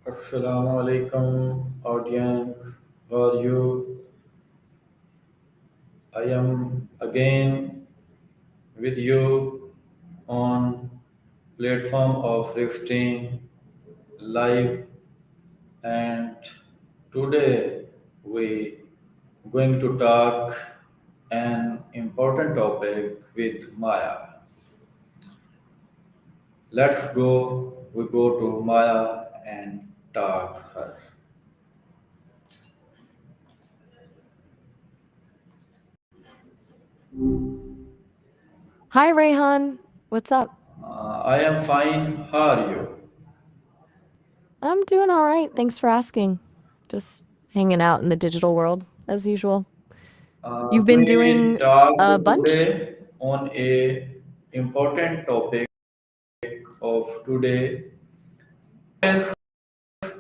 Assalamu alaikum, audience. How are you? I am again with you on platform of Restream live, and today we going to talk an important topic with Maya. Let's go. We go to Maya and talk her. Hi, Rehan. What's up? I am fine. How are you? I'm doing all right. Thanks for asking. Just hanging out in the digital world as usual. You've been We doing talked a bunch? today on a important topic of today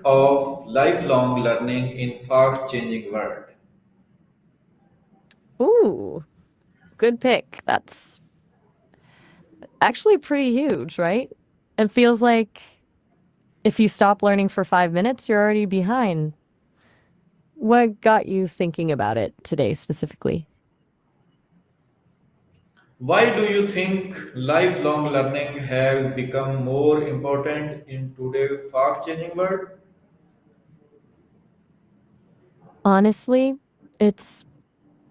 of lifelong learning in fast changing world. Ooh, good pick. That's actually pretty huge, right? It feels like if you stop learning for 5 minutes, you're already behind. What got you thinking about it today specifically? Why do you think lifelong learning has become more important in today's fast changing world? Honestly, it's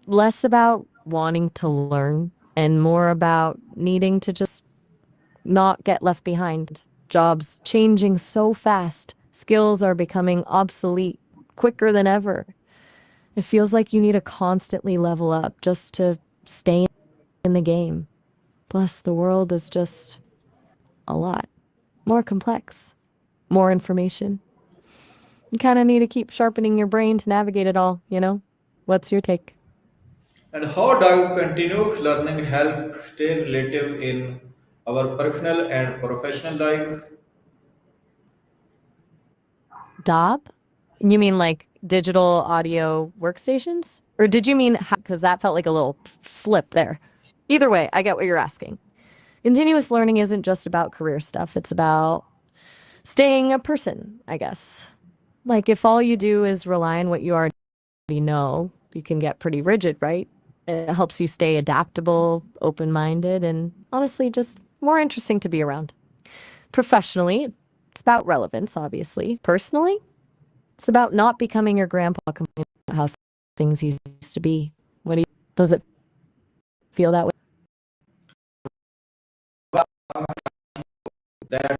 less about wanting to learn and more about needing to just not get left behind. Jobs changing so fast. Skills are becoming obsolete quicker than ever. It feels like you need to constantly level up just to stay in the game. Plus, the world is just a lot more complex, more information. You kind of need to keep sharpening your brain to navigate it all, you know? What's your take? And how does continuous learning help stay relative in our personal and professional life? Dob? You mean like digital audio workstations? Or did you mean, because that felt like a little flip there. Either way, I get what you're asking. Continuous learning isn't just about career stuff, it's about staying a person, I guess. Like if all you do is rely on what you already know, you can get pretty rigid, right? It helps you stay adaptable, open minded, and honestly, just more interesting to be around. Professionally, it's about relevance, obviously. Personally, it's about not becoming your grandpa complaining about how things used to be. What do you, does it feel that way? That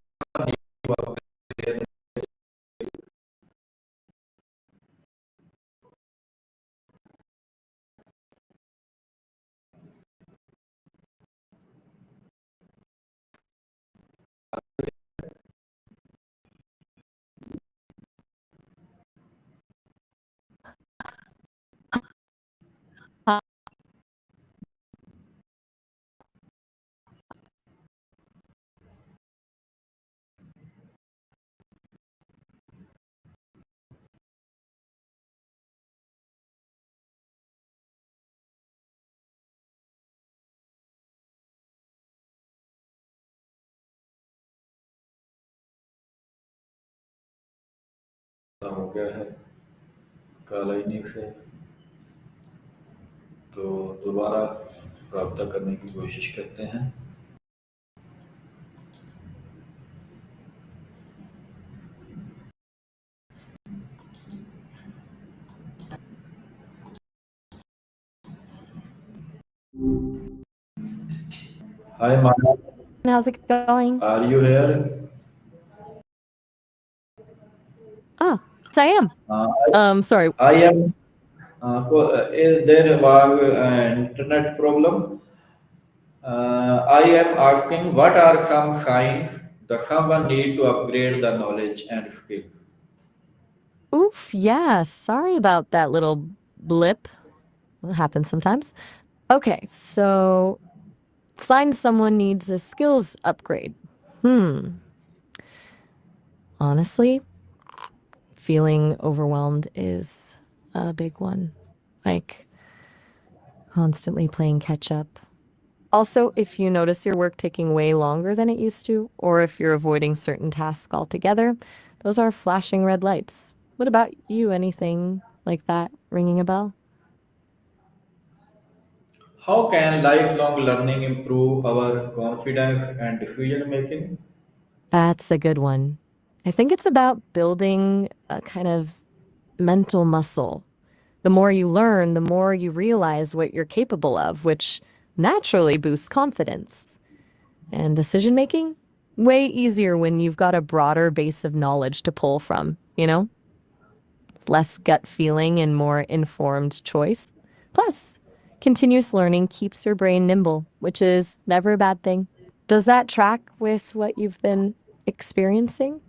हो गया है कालाइनी से तो दोबारा रब्ता करने की कोशिश करते हैं Hi Maya, How's it going? are you here? Ah, yes, I am. Uh, Sorry. I am. Is there was an internet problem? I am asking what are some signs that someone need to upgrade the knowledge and skill. Oof, yeah, sorry about that little blip. It happens sometimes. Okay, so sign someone needs a skills upgrade. Honestly, feeling overwhelmed is a big one. Like constantly playing catch up. Also, if you notice your work taking way longer than it used to, or if you're avoiding certain tasks altogether, Those are flashing red lights. What about you? Anything like that ringing a bell? How can lifelong learning improve our confidence and decision making? That's a good one. I think it's about building a kind of mental muscle. The more you learn, the more you realize what you're capable of, which naturally boosts confidence. And decision making? Way easier when you've got a broader base of knowledge to pull from, you know? It's less gut feeling and more informed choice. Plus, continuous learning keeps your brain nimble, which is never a bad thing. Does that track with what you've been experiencing?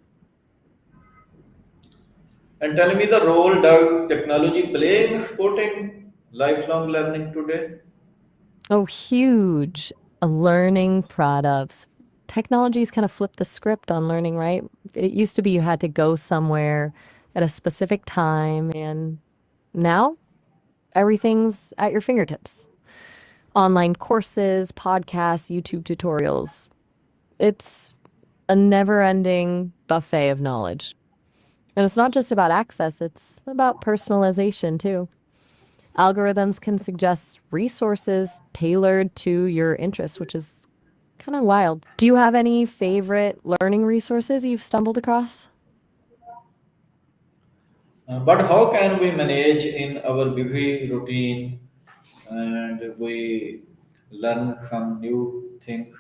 And tell me the role does technology play in supporting lifelong learning today? Oh, huge. A learning products. Technology's kind of flipped the script on learning, right? It used to be you had to go somewhere at a specific time, and now everything's at your fingertips. Online courses, podcasts, YouTube tutorials. It's a never ending buffet of knowledge. And it's not just about access, it's about personalization too. Algorithms can suggest resources tailored to your interests, which is kind of wild. Do you have any favorite learning resources you've stumbled across? But how can we manage in our busy routine and we learn some new things?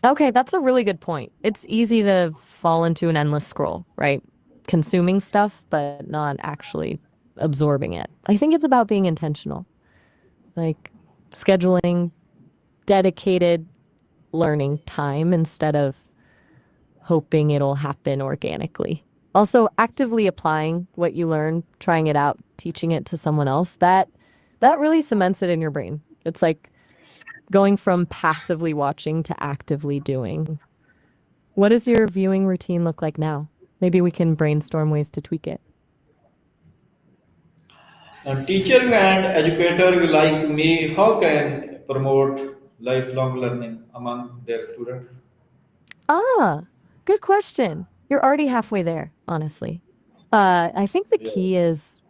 Okay, that's a really good point. It's easy to fall into an endless scroll, right? Consuming stuff, but not actually absorbing it. I think it's about being intentional, like scheduling dedicated learning time instead of hoping it'll happen organically. Also, actively applying what you learn, trying it out, teaching it to someone else, that really cements it in your brain. It's like going from passively watching to actively doing. What does your viewing routine look like now? Maybe we can brainstorm ways to tweak it. Teachers and educators like me, how can promote lifelong learning among their students? Ah, good question. You're already halfway there, honestly. I think the Yeah. key is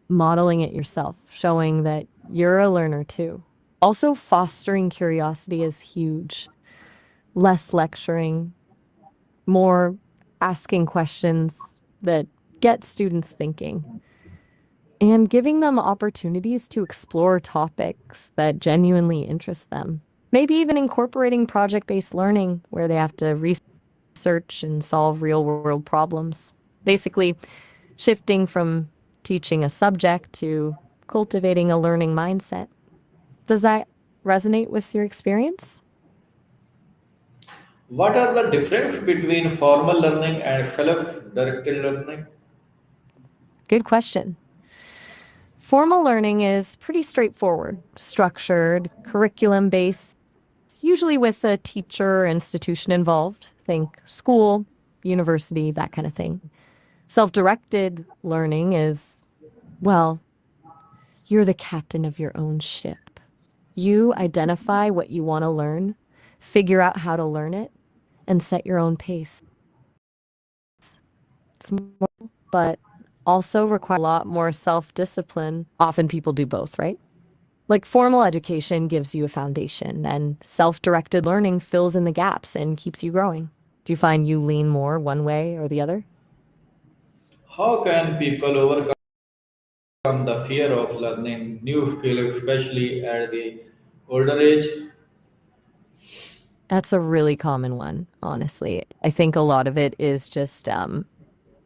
modeling it yourself, showing that you're a learner too. Also, fostering curiosity is huge. Less lecturing, more asking questions that get students thinking, and giving them opportunities to explore topics that genuinely interest them. Maybe even incorporating project based learning where they have to research and solve real world problems. Basically, shifting from teaching a subject to cultivating a learning mindset. Does that resonate with your experience? What are the difference between formal learning and self-directed learning? Good question. Formal learning is pretty straightforward, structured, curriculum based, usually with a teacher or institution involved. Think school, university, that kind of thing. Self directed learning is, well, you're the captain of your own ship. You identify what you want to learn, figure out how to learn it, and set your own pace. It's more, but also require a lot more self discipline. Often people do both, right? Like formal education gives you a foundation, and self directed learning fills in the gaps and keeps you growing. Do you find you lean more one way or the other? How can people overcome the fear of learning new skills, especially at the older age? That's a really common one, honestly. I think a lot of it is just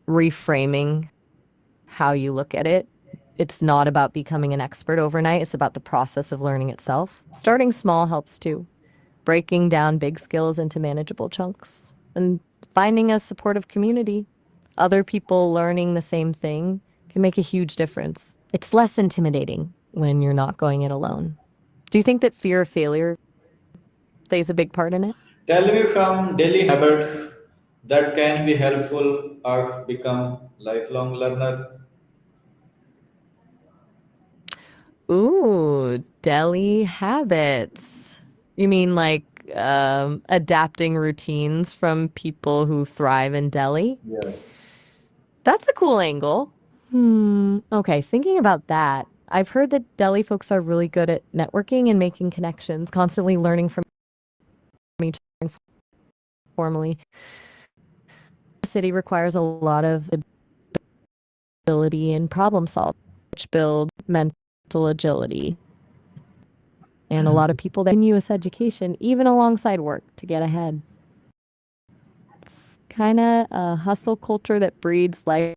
reframing how you look at it. It's not about becoming an expert overnight, it's about the process of learning itself. Starting small helps too, breaking down big skills into manageable chunks, and finding a supportive community. Other people learning the same thing can make a huge difference. It's less intimidating when you're not going it alone. Do you think that fear of failure plays a big part in it? Tell me some daily habits that can be helpful or become lifelong learner. Ooh, daily habits. You mean like adapting routines from people who thrive in Delhi. Yeah. That's a cool angle. Okay, thinking about that, I've heard that Delhi folks are really good at networking and making connections, constantly learning from each other informally. The city requires a lot of ability and problem solving, which build mental agility. And a lot of people that continuous education, even alongside work, to get ahead. It's kind of a hustle culture that breeds life.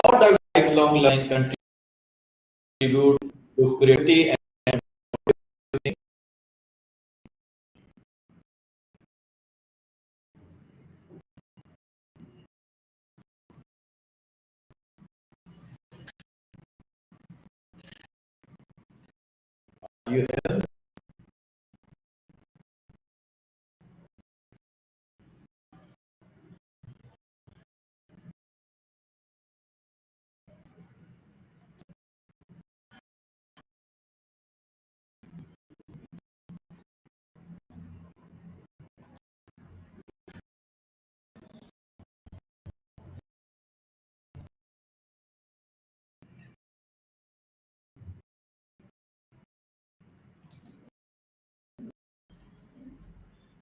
How does lifelong learning contribute to creativity and thinking? You